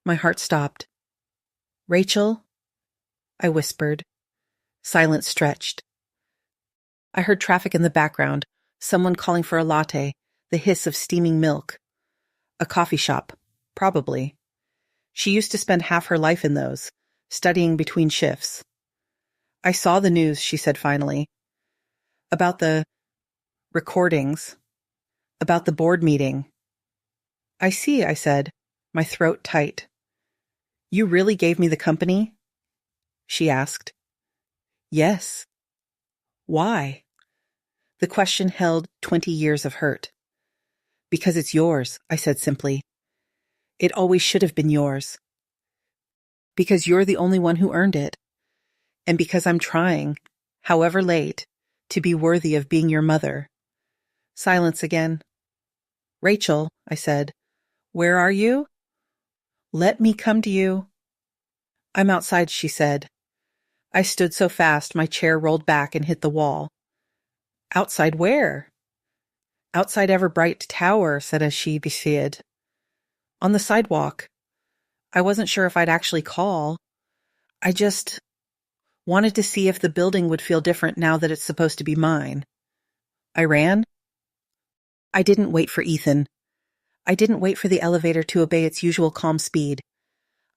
My heart stopped. Rachel? I whispered. Silence stretched. I heard traffic in the background, someone calling for a latte, the hiss of steaming milk. A coffee shop, probably. She used to spend half her life in those, studying between shifts. I saw the news, she said finally. About the recordings. About the board meeting. I see, I said, my throat tight. You really gave me the company? She asked. Yes. Why? The question held 20 years of hurt. Because it's yours, I said simply. It always should have been yours. Because you're the only one who earned it. And because I'm trying, however late, to be worthy of being your mother. Silence again. Rachel, I said, where are you? Let me come to you. I'm outside, she said. I stood so fast my chair rolled back and hit the wall. Outside where? Outside Everbright Tower, said she said. On the sidewalk. I wasn't sure if I'd actually call. I just wanted to see if the building would feel different now that it's supposed to be mine. I ran. I didn't wait for Ethan. I didn't wait for the elevator to obey its usual calm speed.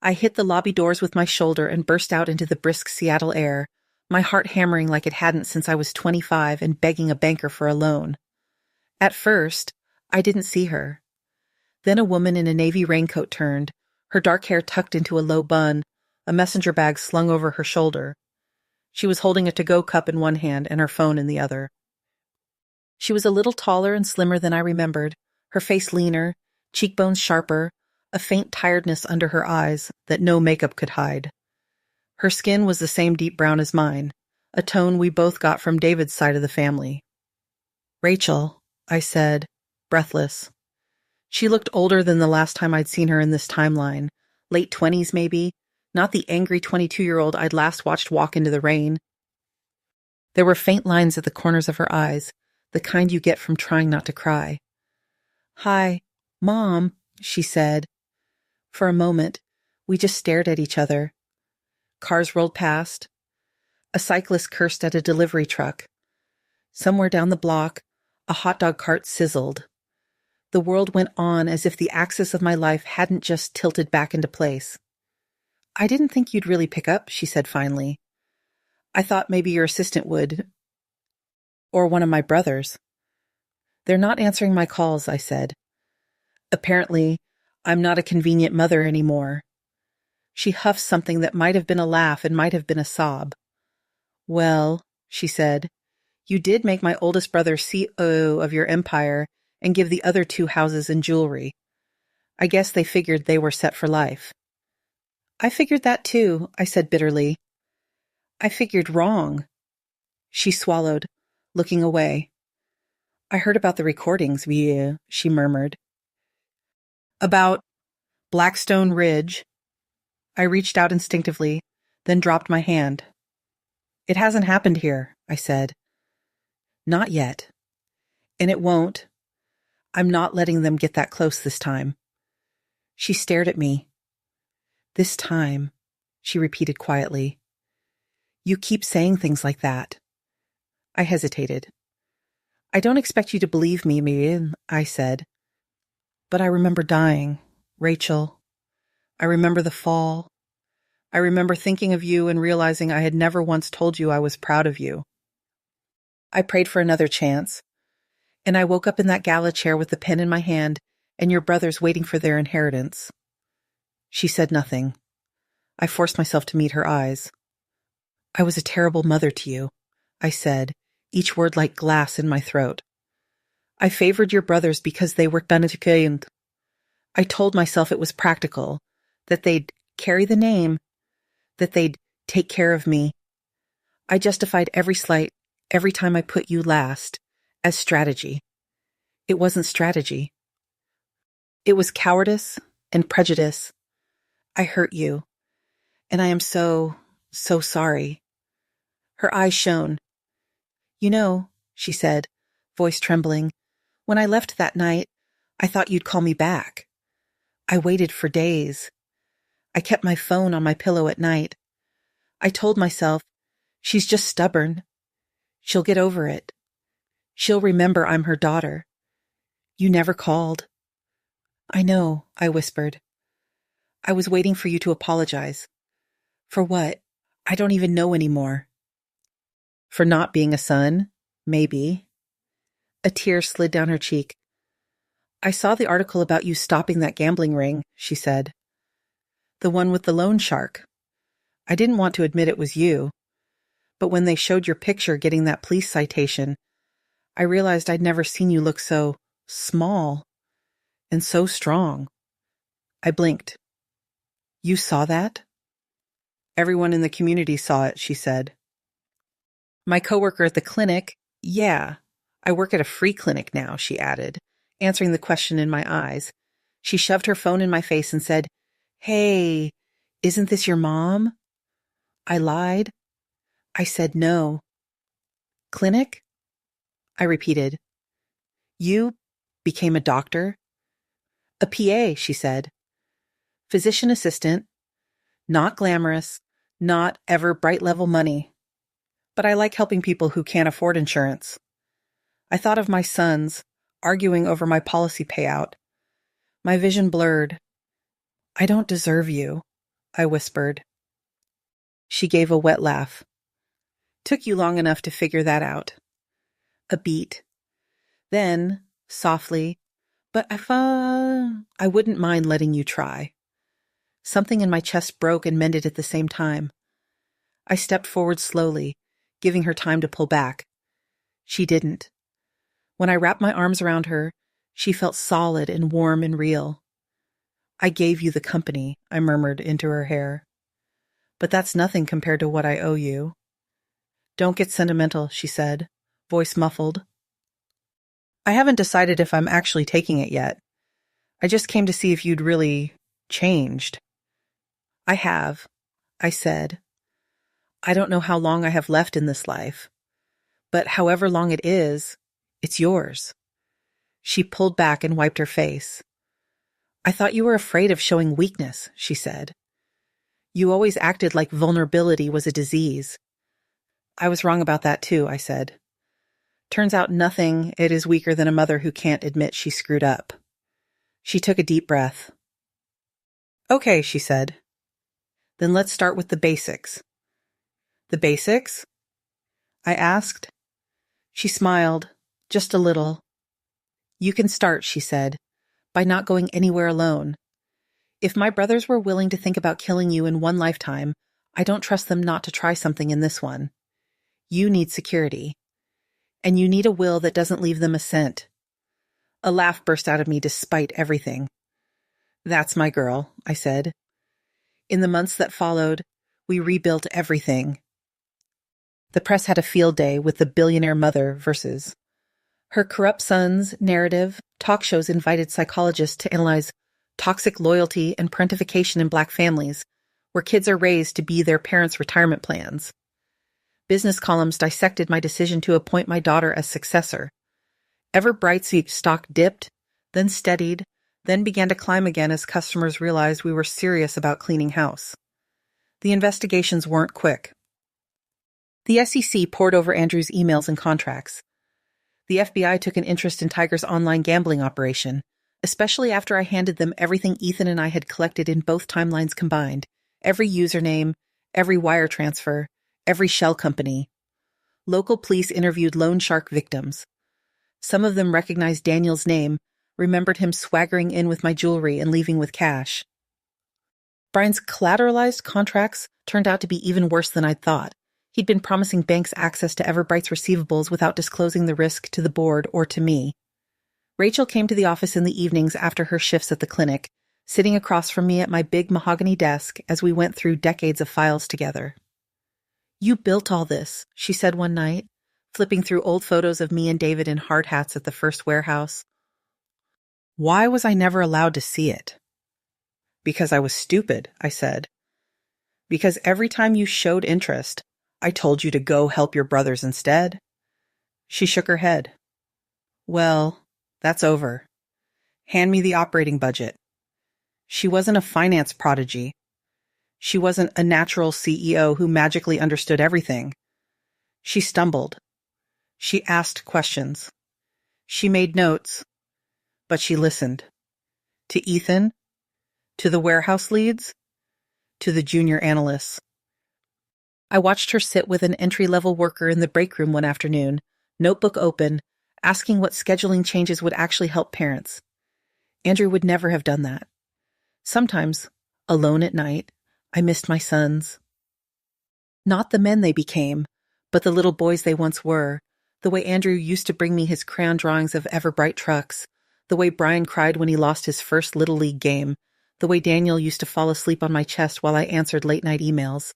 I hit the lobby doors with my shoulder and burst out into the brisk Seattle air, my heart hammering like it hadn't since I was 25 and begging a banker for a loan. At first, I didn't see her. Then a woman in a navy raincoat turned, her dark hair tucked into a low bun, a messenger bag slung over her shoulder. She was holding a to-go cup in one hand and her phone in the other. She was a little taller and slimmer than I remembered, her face leaner, cheekbones sharper, a faint tiredness under her eyes that no makeup could hide. Her skin was the same deep brown as mine, a tone we both got from David's side of the family. Rachel, I said, breathless. She looked older than the last time I'd seen her in this timeline, late 20s maybe, not the angry 22-year-old I'd last watched walk into the rain. There were faint lines at the corners of her eyes, the kind you get from trying not to cry. Hi, Mom, she said. For a moment, we just stared at each other. Cars rolled past. A cyclist cursed at a delivery truck. Somewhere down the block, a hot dog cart sizzled. The world went on as if the axis of my life hadn't just tilted back into place. I didn't think you'd really pick up, she said finally. I thought maybe your assistant would. Or one of my brothers. They're not answering my calls, I said. Apparently, I'm not a convenient mother anymore. She huffed something that might have been a laugh and might have been a sob. Well, she said, you did make my oldest brother COO of your empire and give the other 2 houses and jewelry. I guess they figured they were set for life. I figured that too, I said bitterly. I figured wrong. She swallowed, looking away. I heard about the recordings, she murmured. About Blackstone Ridge. I reached out instinctively, then dropped my hand. It hasn't happened here, I said. Not yet. And it won't. I'm not letting them get that close this time. She stared at me. This time, she repeated quietly. You keep saying things like that. I hesitated. I don't expect you to believe me, I said. But I remember dying, Rachel. I remember the fall. I remember thinking of you and realizing I had never once told you I was proud of you. I prayed for another chance, and I woke up in that gala chair with the pen in my hand and your brothers waiting for their inheritance. She said nothing. I forced myself to meet her eyes. I was a terrible mother to you, I said, each word like glass in my throat. I favored your brothers because they were vanishing. I told myself it was practical, that they'd carry the name, that they'd take care of me. I justified every slight, every time I put you last, as strategy. It wasn't strategy. It was cowardice and prejudice. I hurt you, and I am so sorry. Her eyes shone. You know, she said, voice trembling, when I left that night, I thought you'd call me back. I waited for days. I kept my phone on my pillow at night. I told myself, she's just stubborn. She'll get over it. She'll remember I'm her daughter. You never called. I know, I whispered. I was waiting for you to apologize. For what? I don't even know anymore. For not being a son? Maybe. A tear slid down her cheek. I saw the article about you stopping that gambling ring, she said. The one with the loan shark. I didn't want to admit it was you, but when they showed your picture getting that police citation, I realized I'd never seen you look so small and so strong. I blinked. You saw that? Everyone in the community saw it, she said. My coworker at the clinic, yeah. I work at a free clinic now, she added, answering the question in my eyes. She shoved her phone in my face and said, Hey, isn't this your mom? I lied. I said no. Clinic? I repeated. You became a doctor? A PA, she said. Physician assistant. Not glamorous, not ever bright level money. But I like helping people who can't afford insurance. I thought of my sons, arguing over my policy payout. My vision blurred. I don't deserve you, I whispered. She gave a wet laugh. Took you long enough to figure that out. A beat. Then, softly, but I wouldn't mind letting you try. Something in my chest broke and mended at the same time. I stepped forward slowly, giving her time to pull back. She didn't. When I wrapped my arms around her, she felt solid and warm and real. I gave you the company, I murmured into her hair. But that's nothing compared to what I owe you. Don't get sentimental, she said, voice muffled. I haven't decided if I'm actually taking it yet. I just came to see if you'd really changed. I have, I said. I don't know how long I have left in this life, but however long it is, it's yours. She pulled back and wiped her face. I thought you were afraid of showing weakness, she said. You always acted like vulnerability was a disease. I was wrong about that too, I said. Turns out nothing it is weaker than a mother who can't admit she screwed up. She took a deep breath. Okay, she said. Then let's start with the basics. The basics? I asked. She smiled, just a little. You can start, she said, by not going anywhere alone. If my brothers were willing to think about killing you in one lifetime, I don't trust them not to try something in this one. You need security. And you need a will that doesn't leave them a cent. A laugh burst out of me despite everything. That's my girl, I said. In the months that followed, we rebuilt everything. The press had a field day with the billionaire mother versus her corrupt sons narrative. Talk shows invited psychologists to analyze toxic loyalty and parentification in Black families, where kids are raised to be their parents' retirement plans. Business columns dissected my decision to appoint my daughter as successor. Everbright's stock dipped, then steadied, then began to climb again as customers realized we were serious about cleaning house. The investigations weren't quick. The SEC pored over Andrew's emails and contracts. The FBI took an interest in Tiger's online gambling operation, especially after I handed them everything Ethan and I had collected in both timelines combined, every username, every wire transfer, every shell company. Local police interviewed loan shark victims. Some of them recognized Daniel's name, remembered him swaggering in with my jewelry and leaving with cash. Brian's collateralized contracts turned out to be even worse than I'd thought. He'd been promising banks access to Everbright's receivables without disclosing the risk to the board or to me. Rachel came to the office in the evenings after her shifts at the clinic, sitting across from me at my big mahogany desk as we went through decades of files together. "You built all this," she said one night, flipping through old photos of me and David in hard hats at the first warehouse. "Why was I never allowed to see it?" "Because I was stupid," I said. "Because every time you showed interest, I told you to go help your brothers instead." She shook her head. "Well, that's over. Hand me the operating budget." She wasn't a finance prodigy. She wasn't a natural CEO who magically understood everything. She stumbled. She asked questions. She made notes. But she listened. To Ethan, to the warehouse leads, to the junior analysts. I watched her sit with an entry-level worker in the break room one afternoon, notebook open, asking what scheduling changes would actually help parents. Andrew would never have done that. Sometimes, alone at night, I missed my sons. Not the men they became, but the little boys they once were, the way Andrew used to bring me his crayon drawings of Everbright trucks, the way Brian cried when he lost his first Little League game, the way Daniel used to fall asleep on my chest while I answered late-night emails.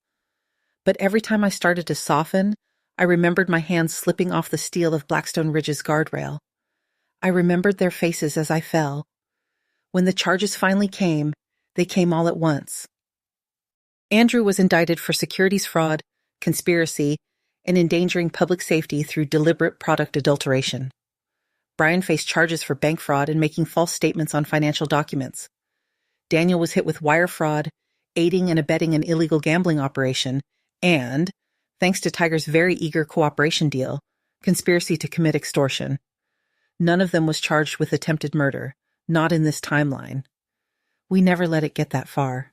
But every time I started to soften, I remembered my hands slipping off the steel of Blackstone Ridge's guardrail. I remembered their faces as I fell. When the charges finally came, they came all at once. Andrew was indicted for securities fraud, conspiracy, and endangering public safety through deliberate product adulteration. Brian faced charges for bank fraud and making false statements on financial documents. Daniel was hit with wire fraud, aiding and abetting an illegal gambling operation, and, thanks to Tiger's very eager cooperation deal, conspiracy to commit extortion. None of them was charged with attempted murder, not in this timeline. We never let it get that far.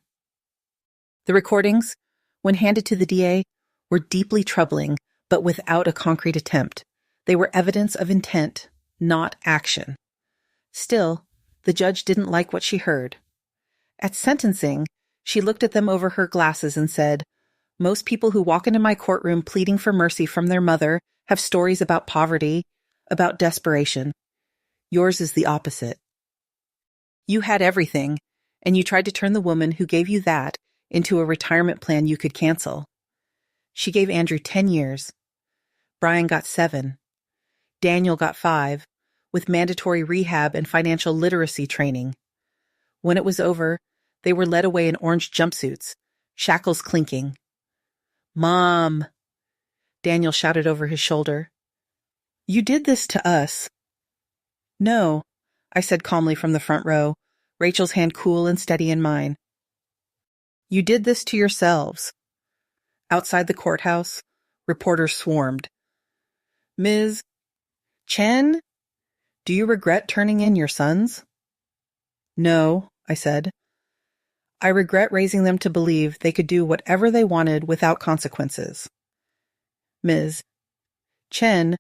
The recordings, when handed to the DA, were deeply troubling, but without a concrete attempt. They were evidence of intent, not action. Still, the judge didn't like what she heard. At sentencing, she looked at them over her glasses and said, "Most people who walk into my courtroom pleading for mercy from their mother have stories about poverty, about desperation. Yours is the opposite. You had everything, and you tried to turn the woman who gave you that into a retirement plan you could cancel." She gave Andrew 10 years. Brian got 7. Daniel got 5, with mandatory rehab and financial literacy training. When it was over, they were led away in orange jumpsuits, shackles clinking. "Mom!" Daniel shouted over his shoulder. "You did this to us." "No," I said calmly from the front row, Rachel's hand cool and steady in mine. "You did this to yourselves." Outside the courthouse, reporters swarmed. "Ms. Chen, do you regret turning in your sons?" "No," I said. "I regret raising them to believe they could do whatever they wanted without consequences." "Ms. Chen,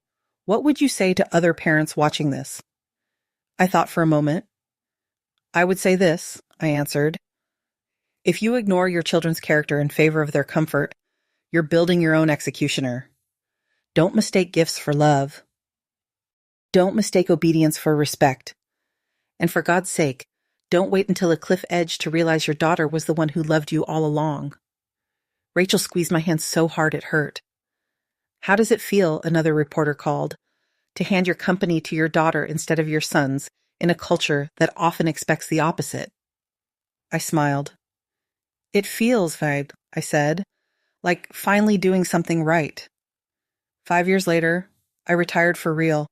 what would you say to other parents watching this?" I thought for a moment. "I would say this," I answered. If you ignore your children's character in favor of their comfort, you're building your own executioner. Don't mistake gifts for love. Don't mistake obedience for respect. And for God's sake, don't wait until a cliff edge to realize your daughter was the one who loved you all along. Rachel squeezed my hand so hard it hurt. How does it feel, another reporter called, to hand your company to your daughter instead of your son's in a culture that often expects the opposite? I smiled. It feels, Vaid, I said, like finally doing something right. 5 years later, I retired for real.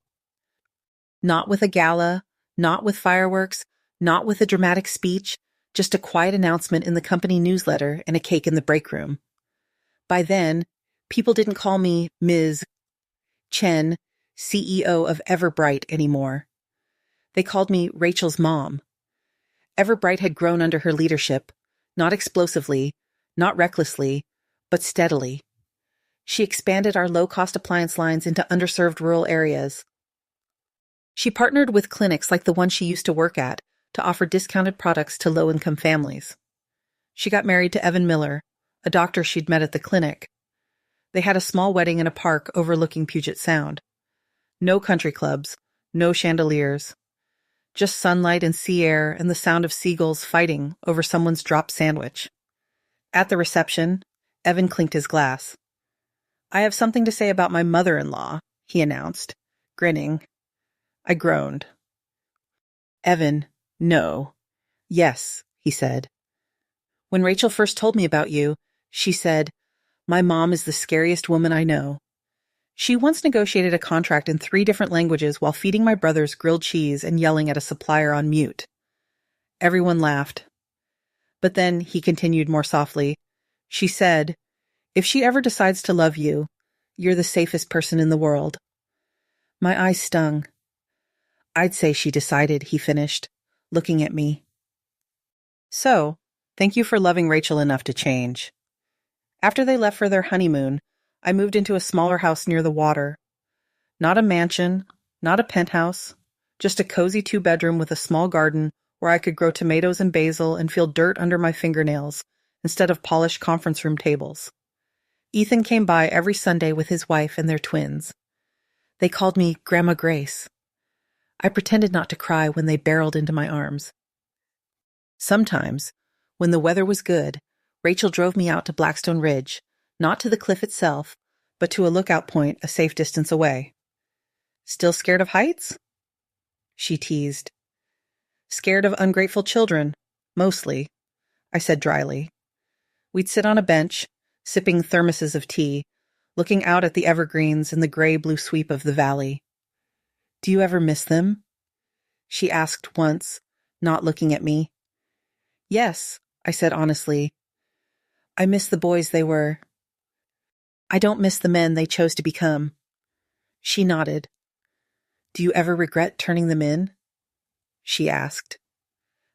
Not with a gala, not with fireworks, not with a dramatic speech, just a quiet announcement in the company newsletter and a cake in the break room. By then, people didn't call me Ms. Chen, CEO of Everbright, anymore. They called me Rachel's mom. Everbright had grown under her leadership, not explosively, not recklessly, but steadily. She expanded our low-cost appliance lines into underserved rural areas. She partnered with clinics like the one she used to work at to offer discounted products to low-income families. She got married to Evan Miller, a doctor she'd met at the clinic. They had a small wedding in a park overlooking Puget Sound. No country clubs, no chandeliers. Just sunlight and sea air and the sound of seagulls fighting over someone's dropped sandwich. At the reception, Evan clinked his glass. "I have something to say about my mother-in-law," he announced, grinning. I groaned. "Evan, no." "Yes," he said. "When Rachel first told me about you, she said, 'My mom is the scariest woman I know.' She once negotiated a contract in 3 different languages while feeding my brothers grilled cheese and yelling at a supplier on mute." Everyone laughed. "But then," he continued more softly, "she said, 'If she ever decides to love you, you're the safest person in the world.'" My eyes stung. "I'd say she decided," he finished, looking at me. "So, thank you for loving Rachel enough to change." After they left for their honeymoon, I moved into a smaller house near the water. Not a mansion, not a penthouse, just a cozy 2-bedroom with a small garden where I could grow tomatoes and basil and feel dirt under my fingernails instead of polished conference room tables. Ethan came by every Sunday with his wife and their twins. They called me Grandma Grace. I pretended not to cry when they barreled into my arms. Sometimes, when the weather was good, Rachel drove me out to Blackstone Ridge, not to the cliff itself, but to a lookout point a safe distance away. "Still scared of heights?" she teased. "Scared of ungrateful children, mostly," I said dryly. We'd sit on a bench, sipping thermoses of tea, looking out at the evergreens and the gray-blue sweep of the valley. "Do you ever miss them?" she asked once, not looking at me. "Yes," I said honestly. "I miss the boys they were. I don't miss the men they chose to become." She nodded. "Do you ever regret turning them in?" she asked.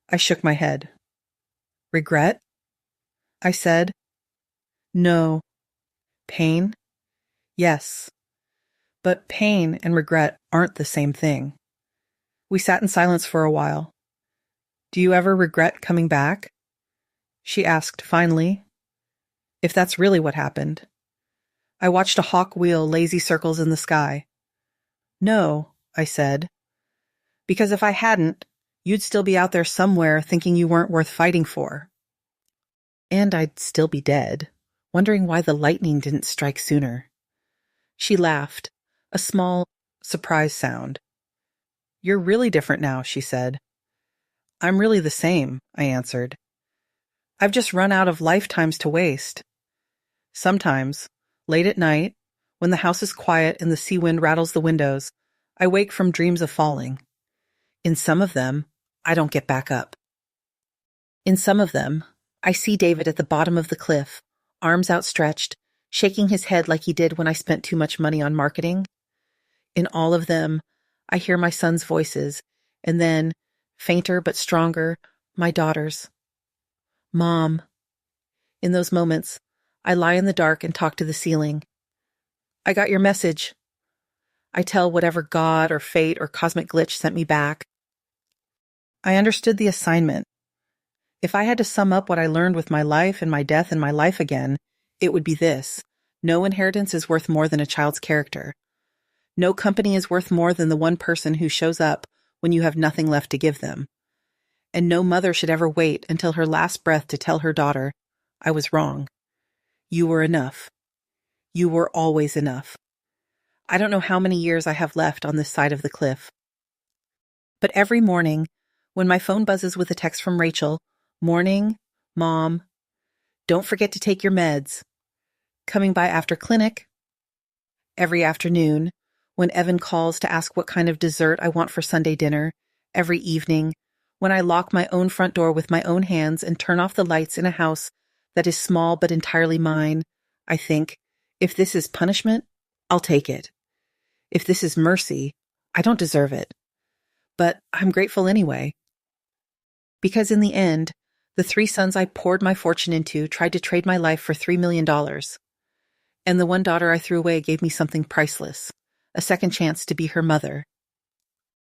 I shook my head. "Regret?" I said. "No." "Pain?" "Yes. But pain and regret aren't the same thing." We sat in silence for a while. "Do you ever regret coming back?" she asked finally. "If that's really what happened." I watched a hawk wheel lazy circles in the sky. "No," I said. "Because if I hadn't, you'd still be out there somewhere thinking you weren't worth fighting for. And I'd still be dead, wondering why the lightning didn't strike sooner." She laughed, a small, surprised sound. "You're really different now," she said. "I'm really the same," I answered. "I've just run out of lifetimes to waste. Sometimes, late at night, when the house is quiet and the sea wind rattles the windows, I wake from dreams of falling. In some of them, I don't get back up. In some of them, I see David at the bottom of the cliff, arms outstretched, shaking his head like he did when I spent too much money on marketing. In all of them, I hear my son's voices, and then, fainter but stronger, my daughter's. "Mom." In those moments, I lie in the dark and talk to the ceiling. "I got your message." I tell whatever God or fate or cosmic glitch sent me back. I understood the assignment. If I had to sum up what I learned with my life and my death and my life again, it would be this. No inheritance is worth more than a child's character. No company is worth more than the one person who shows up when you have nothing left to give them. And no mother should ever wait until her last breath to tell her daughter, I was wrong. You were enough. You were always enough. I don't know how many years I have left on this side of the cliff. But every morning, when my phone buzzes with a text from Rachel, morning, Mom, don't forget to take your meds. Coming by after clinic. Every afternoon, when Evan calls to ask what kind of dessert I want for Sunday dinner. Every evening, when I lock my own front door with my own hands and turn off the lights in a house that is small but entirely mine, I think, if this is punishment, I'll take it. If this is mercy, I don't deserve it. But I'm grateful anyway. Because in the end, the 3 sons I poured my fortune into tried to trade my life for $3 million. And the one daughter I threw away gave me something priceless, a second chance to be her mother.